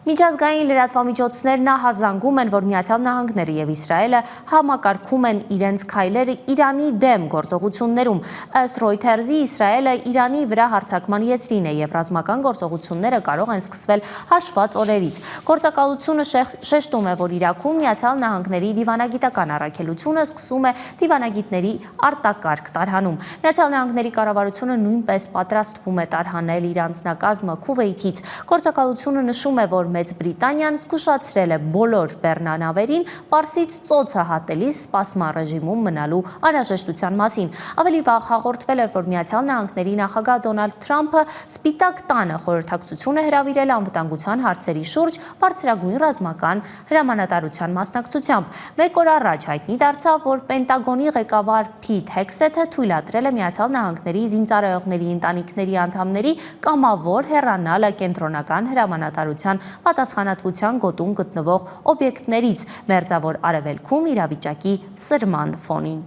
Միջազգային լրատվամիջոցներն ահազանգում են, որ Միացյալ Նահանգները և Իսրայելը համակարգում են իրենց քայլերը Իրանի դեմ գործողություններում։ Ըստ Reuters-ի, Իսրայելը Իրանի վրա հարձակման եզրին է և ռազմական գործողությունները կարող են սկսվել հաշված օրերից։ Գործակալությունը շեշտում է, որ Իրաքում Միացյալ Նահանգների դիվանագիտական առաքելությունը սկսում է դիվանագիտների արտակարգ տարհանում։ Միացյալ Նահանգների կառավարությունը նույնպես պատրաստվում է տարհանել իր անձնակազմը Քուվեյթից։ Գործակալությունը նշում է, որ Մեծ Բրիտանիան զգուշացրել է բոլոր բեռնանավերին Պարսից ծոցը հատելիս սպասման ռեժիմում մնալու անհրաժեշտության մասին։ Ավելի վաղ հաղորդվել էր, որ Միացյալ Նահանգների նախագահ Դոնալդ Թրամփը Սպիտակ տանը խորհրդակցություն է հրավիրել անվտանգության հարցերի շուրջ բարձրագույն ռազմական հրամանատարության մասնակցությամբ։ Մեկ օր առաջ հայտնի դարձավ, որ Պենտագոնի ղեկավար Փիթ Հեքսեթը թույլատրել է Միացյալ Նահանգների զինծառայողների ընտանիքների անդամների կամավոր հեռանալ կենտրոնական հրամանատարության պատասխանատվության գոտում գտնվող օբյեկտներից Մերձավոր Արևելքում իրավիճակի սրման ֆոնին։